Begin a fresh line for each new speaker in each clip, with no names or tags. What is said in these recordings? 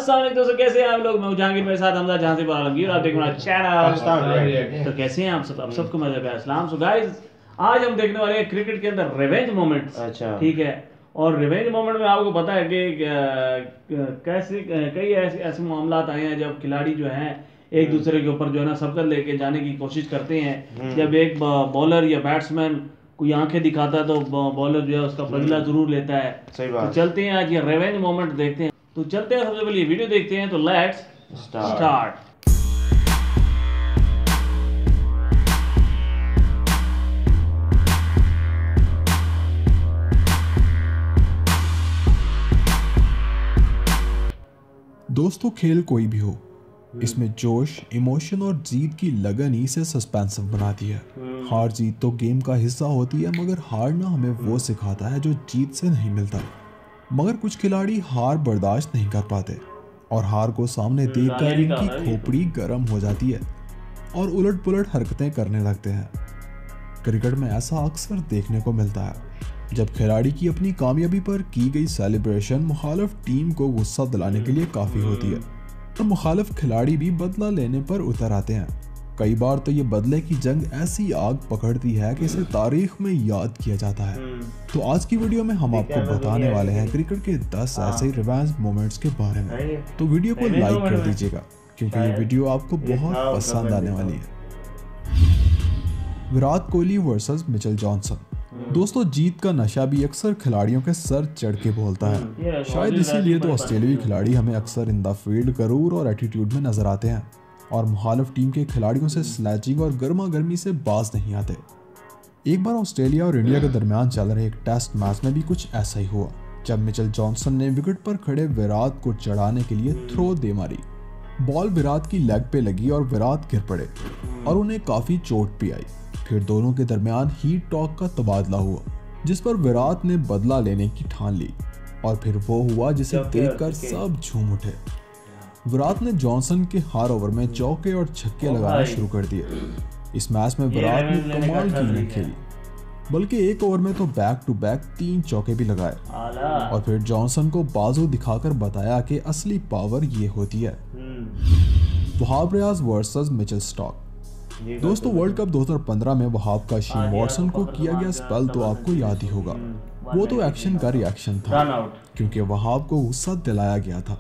अस्सलाम वालेकुम दोस्तों, कैसे हैं आप लोग। मैं जहांगीर, मेरे साथ हमजा जहांगीर आलमगीर, आप देख रहे हैं चैनल। तो कैसे हैं आप सब? आप सबको मजा है। अस्सलाम। सो गाइस, आज हम देखने वाले हैं क्रिकेट के अंदर रिवेंज मोमेंट्स।
अच्छा,
ठीक है। और रिवेंज मोमेंट में आपको पता है कि कैसे कई ऐसे मामला आए हैं जब खिलाड़ी जो हैं एक दूसरे के ऊपर जो है ना सबकत लेके जाने की कोशिश करते हैं। जब एक बॉलर या बैट्समैन कोई आंखें दिखाता है तो बॉलर जो है उसका बदला जरूर लेता है।
सही बात।
तो चलते हैं आज ये रिवेंज मोमेंट देखते हैं। तो चलते हैं, सबसे पहले वीडियो देखते हैं। तो लेट्स स्टार्ट।
दोस्तों, खेल कोई भी हो, इसमें जोश, इमोशन और जीत की लगन ही इसे सस्पेंसिव बनाती है। हार जीत तो गेम का हिस्सा होती है, मगर हारना हमें वो सिखाता है जो जीत से नहीं मिलता। मगर कुछ खिलाड़ी हार बर्दाश्त नहीं कर पाते और हार को सामने देखकर इनकी खोपड़ी गर्म हो जाती है और उलट पुलट हरकतें करने लगते हैं। क्रिकेट में ऐसा अक्सर देखने को मिलता है जब खिलाड़ी की अपनी कामयाबी पर की गई सेलिब्रेशन मुखालिफ टीम को गुस्सा दिलाने के लिए काफ़ी होती है और मुखालिफ खिलाड़ी भी बदला लेने पर उतर आते हैं। कई बार तो ये बदले की जंग ऐसी आग पकड़ती है कि इसे तारीख में याद किया जाता है। तो आज की वीडियो में हम आपको बताने वाले हैं क्रिकेट के 10 ऐसे रिवेंज मोमेंट्स के बारे में। तो वीडियो को लाइक कर दीजिएगा क्योंकि ये वीडियो आपको बहुत पसंद आने वाली है। Virat Kohli versus Mitchell Johnson. दोस्तों, जीत का नशा भी अक्सर खिलाड़ियों के सर चढ़ के बोलता है। शायद इसीलिए तो ऑस्ट्रेलियाई खिलाड़ी हमें अक्सर इन द फील्ड गरूर और एटीट्यूड में नजर आते हैं और मुखालिफ टीम के खिलाड़ियों से स्लैचिंग और गर्मा गर्मी से बाज नहीं आते। एक बार ऑस्ट्रेलिया और इंडिया के दरमियान चल रहे एक टेस्ट मैच में भी कुछ ऐसा ही हुआ जब मिचेल जॉनसन ने विकेट पर खड़े विराट को चढ़ाने के लिए थ्रो दे मारी। बॉल विराट की लेग पे लगी और विराट गिर पड़े और उन्हें काफी चोट भी आई। फिर दोनों के दरमियान हीट टॉक का तबादला हुआ जिस पर विराट ने बदला लेने की ठान ली और फिर वो हुआ जिसे देखकर सब झूम उठे। विराट ने जॉनसन के हर ओवर में चौके और छक्के लगाना शुरू कर दिए। इस मैच में विराट ने कमाल की इनिंग खेली, बल्कि एक ओवर में तो बैक टू बैक 3 चौके भी लगाए और फिर जॉनसन को बाजू दिखाकर बताया कि असली पावर ये होती है। Wahab Riaz versus Mitchell Starc. दोस्तों, वर्ल्ड कप 2015 में वहाब का शीन वॉटसन को किया गया स्पेल तो आपको याद ही होगा। वो तो एक्शन का रिएक्शन था क्योंकि वहाब को गुस्सा दिलाया गया था।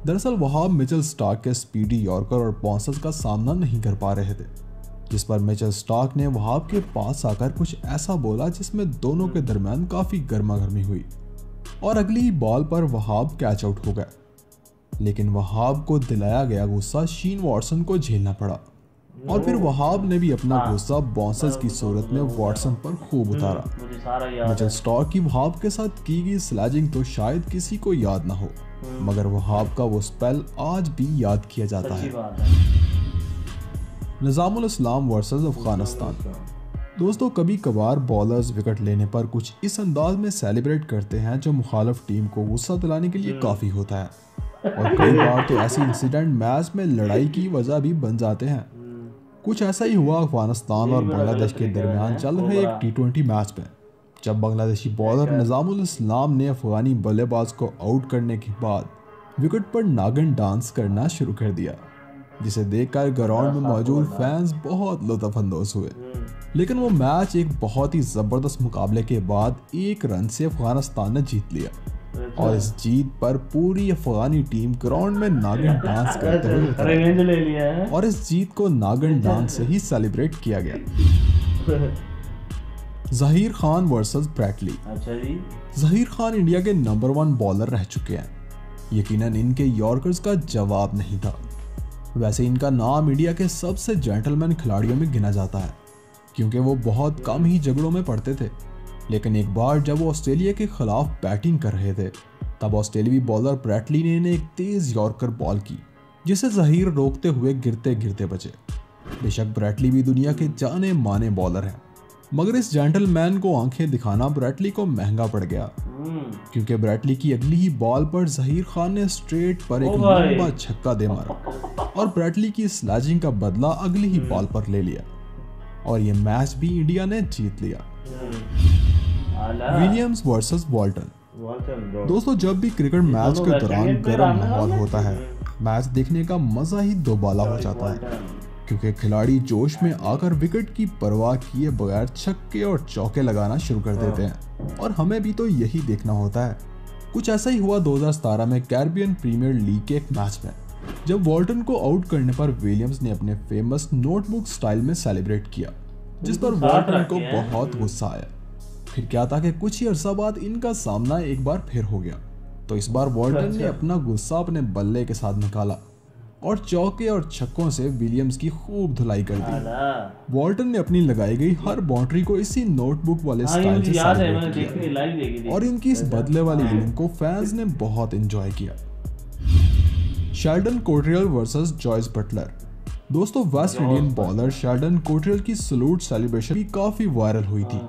दरअसल वहाब मिचेल स्टार्क के स्पीडी यॉर्कर और बाउंसर्स का सामना नहीं कर पा रहे थे, जिस पर मिचेल स्टार्क ने वहाब के पास आकर कुछ ऐसा बोला जिसमें दोनों के दरमियान काफी गर्मा गर्मी हुई और अगली ही बॉल पर वहाब कैच आउट हो गया। लेकिन वहाब को दिलाया गया गुस्सा शीन वॉटसन को झेलना पड़ा और फिर वहाब ने भी अपना गुस्सा बाउंसर्स की सूरत में वॉटसन पर खूब उतारा। मिचेल स्टार्क की वहाब के साथ की गई स्लैजिंग तो शायद किसी को याद ना हो, मगर वहाब का वो स्पेल आज भी याद किया जाता है। निजामुल इस्लाम वर्सेस अफगानिस्तान। दोस्तों, कभी कभार बॉलर्स विकेट लेने पर कुछ इस अंदाज में सेलिब्रेट करते हैं जो मुखालिफ टीम को गुस्सा दिलाने के लिए काफ़ी होता है और कई बार तो ऐसे इंसिडेंट मैच में लड़ाई की वजह भी बन जाते हैं। कुछ ऐसा ही हुआ अफगानिस्तान और बांग्लादेश के दरमियान चल रहे एक T20 मैच में, जब बांग्लादेशी बॉलर निजामुल इस्लाम ने अफगानी बल्लेबाज को आउट करने के बाद विकेट पर नागिन डांस करना शुरू कर दिया, जिसे देखकर ग्राउंड में मौजूद फैंस बहुत लुत्फअंदोज हुए। लेकिन वो मैच एक बहुत ही ज़बरदस्त मुकाबले के बाद 1 रन से अफगानिस्तान ने जीत लिया और इस जीत पर पूरी अफगानी टीम ग्राउंड में नागिन डांस करते हुए
ले लिया है
और इस जीत को नागिन डांस से ही सेलिब्रेट किया गया। जहीर खान वर्सेस ब्रैटली।
अच्छा जी।
जहीर खान इंडिया के नंबर 1 बॉलर रह चुके हैं। यकीनन इनके यॉर्कर्स का जवाब नहीं था। वैसे इनका नाम इंडिया के सबसे जेंटलमैन खिलाड़ियों में गिना जाता है क्योंकि वो बहुत कम ही झगड़ों में पड़ते थे। लेकिन एक बार जब वो ऑस्ट्रेलिया के खिलाफ बैटिंग कर रहे थे तब ऑस्ट्रेलियाई बॉलर ब्रैटली ने एक तेज यॉर्कर बॉल की जिसे जहीर रोकते हुए गिरते गिरते बचे। बेशक ब्रैटली भी दुनिया के जाने माने बॉलर हैं, मगर इस जेंटलमैन को आंखें दिखाना ब्रैटली को महंगा पड़ गया क्योंकि ब्रैटली की अगली ही बॉल पर जहीर खान ने स्ट्रेट पर एक लंबा छक्का दे मारा और ब्रैटली की स्लैजिंग का बदला अगली ही बॉल पर ले लिया और ये मैच भी इंडिया ने जीत लिया। Williams versus वॉल्टन। दोस्तों जब भी क्रिकेट मैच के दौरान गर्म माहौल होता है, मैच देखने का मजा ही दोबाला हो जाता है, क्योंकि खिलाड़ी जोश में आकर विकेट की परवाह किए बगैर छक्के और चौके लगाना शुरू कर देते हैं, और हमें भी तो यही देखना होता है। कुछ ऐसा ही हुआ 2017 में कैरिबियन प्रीमियर लीग के एक मैच में, जब वॉल्टन को आउट करने पर विलियम्स ने अपने फेमस नोटबुक स्टाइल में सेलिब्रेट किया, जिस पर वॉल्टन को बहुत गुस्सा आया। फिर क्या था कि कुछ ही अरसा बाद इनका सामना एक बार फिर हो गया, तो इस बार वॉल्टन ने अपना गुस्सा अपने बल्ले के साथ निकाला और चौके और छक्कों से विलियम्स की खूब धुलाई कर दी। वॉल्टन ने अपनी लगाई गई हर बाउंड्री को इसी नोटबुक वाले स्टाइल से सेलिब्रेट किया, और इनकी इस बदले वाली इनिंग को फैंस ने बहुत एंजॉय किया। Sheldon Cottrell versus Jos Buttler. दोस्तों West Indian bowler Sheldon Cottrell की सलूट सेलिब्रेशन भी काफी वायरल हुई थी,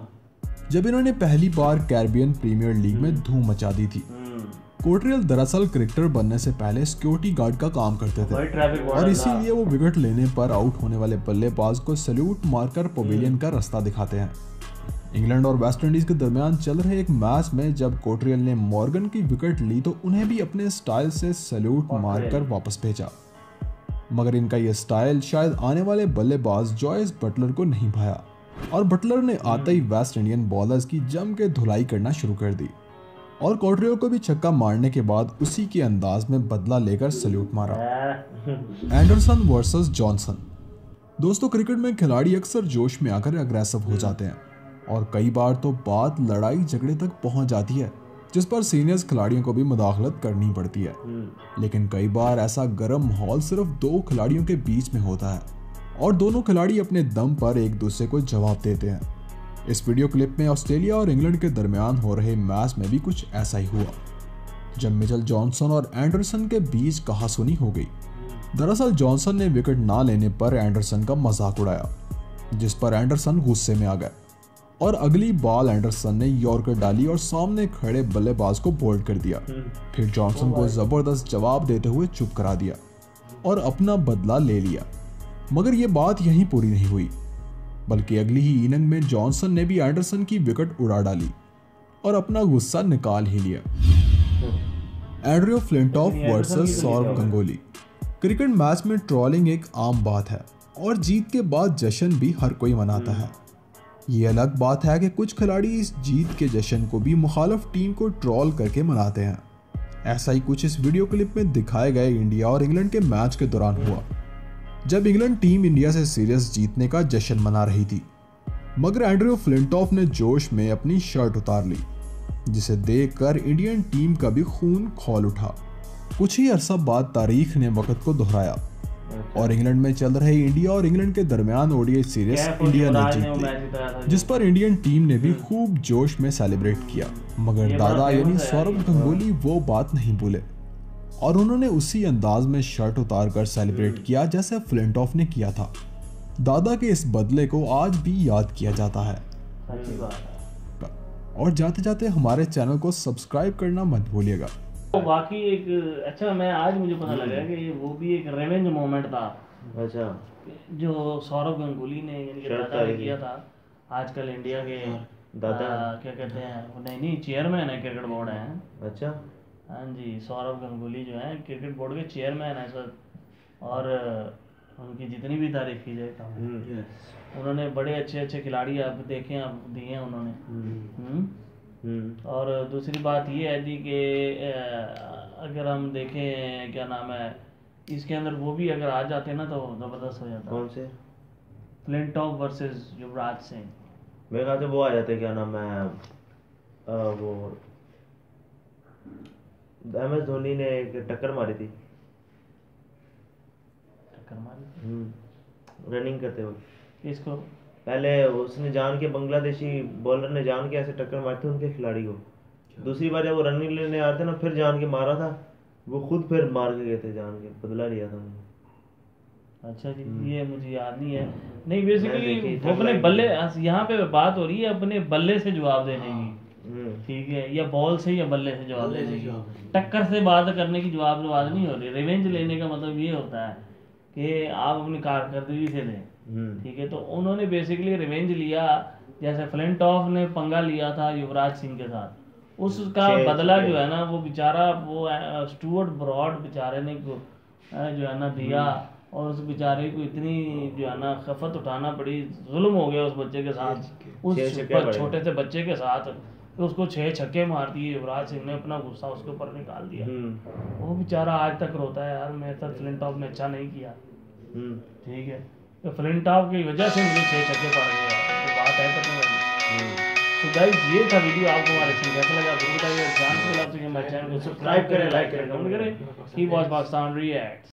जब इन्होंने पहली बार कैरिबियन प्रीमियर लीग में धूम मचा दी थी। कोट्रियल दरअसल क्रिकेटर बनने से पहले सिक्योरिटी गार्ड का काम करते थे, और इसीलिए वो विकेट लेने पर आउट होने वाले बल्लेबाज को सैल्यूट मारकर पवेलियन का रास्ता दिखाते हैं। इंग्लैंड और वेस्ट इंडीज के दरमियान चल रहे एक मैच में जब कोट्रियल ने मॉर्गन की विकेट ली तो उन्हें भी अपने स्टाइल से सैल्यूट मारकर वापस भेजा, मगर इनका ये स्टाइल शायद आने वाले बल्लेबाज जॉयस बटलर को नहीं भाया, और बटलर ने आते ही वेस्ट इंडियन बॉलर्स की जम के धुलाई करना शुरू कर दी, और कोट्रियल को भी छक्का मारने के बाद उसी के अंदाज में बदला लेकर सैल्यूट मारा। Anderson versus Johnson. दोस्तों क्रिकेट में खिलाड़ी अक्सर जोश में आकर अग्रेसिव हो जाते हैं, और कई बार तो बात लड़ाई झगड़े तक पहुंच जाती है, जिस पर सीनियर्स खिलाड़ियों को भी मुदाखलत करनी पड़ती है। लेकिन कई बार ऐसा गर्म माहौल सिर्फ दो खिलाड़ियों के बीच में होता है, और दोनों खिलाड़ी अपने दम पर एक दूसरे को जवाब देते हैं। इस वीडियो क्लिप में ऑस्ट्रेलिया और इंग्लैंड के दरमियान हो रहे मैच में भी कुछ ऐसा ही हुआ, जब मिचेल जॉनसन और एंडरसन के बीच कहासुनी हो गई। दरअसल जॉनसन ने विकेट ना लेने पर एंडरसन का मजाक उड़ाया, जिस पर एंडरसन गुस्से में आ गया, और अगली बॉल एंडरसन ने यॉर्कर डाली और सामने खड़े बल्लेबाज को बोल्ड कर दिया। फिर जॉनसन को जबरदस्त जवाब देते हुए चुप करा दिया और अपना बदला ले लिया। मगर यह बात यहीं पूरी नहीं हुई, बल्कि अगली ही इनिंग में जॉनसन ने भी एंडरसन की विकेट उड़ा डाली और अपना गुस्सा निकाल ही लिया। Andrew Flintoff versus Sourav Ganguly. Cricket match में ट्रोलिंग एक आम बात है, और जीत के बाद जश्न भी हर कोई मनाता है। ये अलग बात है कि कुछ खिलाड़ी इस जीत के जश्न को भी मुखालिफ टीम को ट्रोल करके मनाते हैं। ऐसा ही कुछ इस वीडियो क्लिप में दिखाए गए इंडिया और इंग्लैंड के मैच के दौरान हुआ, जब इंग्लैंड टीम इंडिया से सीरीज जीतने का जश्न मना रही थी, मगर एंड्रयू फ्लिंटॉफ ने जोश में अपनी शर्ट उतार ली, जिसे देखकर इंडियन टीम का भी खून खौल उठा। कुछ ही अरसा बाद तारीख ने वक्त को दोहराया, और इंग्लैंड में चल रहे इंडिया और इंग्लैंड के दरमियान ओडीआई सीरीज इंडिया ने जीत ली, जिस पर इंडियन टीम ने भी खूब जोश में सेलिब्रेट किया। मगर दादा यानी सौरव गंगोली वो बात नहीं भूले, और उन्होंने उसी अंदाज में शर्ट उतार कर सेलिब्रेट किया जैसे फ्लिंटॉफ ने किया था। दादा के इस बदले को आज भी याद किया जाता है। और जाते जाते हमारे चैनल को सब्सक्राइब करना मत भूलिएगा।
तो वाकई एक अच्छा, मैं आज मुझे पता लगा कि वो भी एक रिवेंज मोमेंट था।
अच्छा,
जो सौरव गंगुली ने यानी कि दादा ने किया था। आजकल इंडिया के
दादा
क्या कहते हैं, नहीं चेयरमैन है क्रिकेट बोर्ड है।
अच्छा,
हाँ जी, सौरव गंगुली जो है क्रिकेट बोर्ड के चेयरमैन है सर, और उनकी जितनी भी तारीफ की जाए कम। उन्होंने बड़े अच्छे अच्छे खिलाड़ी आप देखें, आप दिए हैं उन्होंने। और दूसरी बात ये है जी कि अगर हम देखें क्या नाम है इसके अंदर, वो भी अगर आ जाते ना तो जबरदस्त हो जाता।
कौन से?
Flintoff versus Yuvraj Singh.
मेरे ख्याल से वो आ जाते, क्या नाम है वो MS धोनी ने एक टक्कर मारी थी।
टक्कर मारी
रनिंग करते वक्त
किसको?
पहले उसने जान के, बांग्लादेशी बॉलर ने जान के ऐसे टक्कर मारी थी उनके खिलाड़ी को। दूसरी बार जब वो रनिंग लेने आए थे ना, फिर जान के मारा था वो, खुद फिर मार के गए थे, जान के बदला लिया था उन्होंने।
अच्छा जी, ये मुझे याद नहीं है। नहीं बेसिकली वो अपने बल्ले, यहाँ पे बात हो रही है अपने बल्ले से जवाब देने की, ठीक है, या बॉल से या बल्ले से जवाब देने की। टक्कर से बात करने की जवाब नहीं हो रही। रिवेंज लेने का मतलब ये होता है कि आप अपनी कारकर्दगी से दें, ठीक है। तो उन्होंने बेसिकली रिवेंज लिया, जैसे फ्लिंटॉफ ने पंगा लिया था युवराज सिंह के साथ, उसका बदला जो है ना वो बेचारा वो स्टुअर्ट ब्रॉड बेचारे ने जो है ना दिया, और उस बेचारे को इतनी जो है ना खफत उठाना पड़ी, जुल्म हो गया उस बच्चे के साथ, उस छोटे से बच्चे के साथ, तो उसको 6 छक्के मार दिए। युवराज सिंह ने अपना गुस्सा उसके ऊपर निकाल दिया। वो बेचारा आज तक रोता है, यार मेरे साथ फ्लिंटॉफ ने अच्छा नहीं किया। ठीक है, तो फ्लिंटॉफ की वजह से मुझे 6 छक्के पड़ गए, तो बात है खत्म होगी। तो गाइस ये था वीडियो, आपको हमारे चैनल कैसा लगा जरूर बताइए। जान के हमारे चैनल को सब्सक्राइब करें, लाइक करें, कमेंट करें। ही वॉच पाकिस्तान रिएक्ट।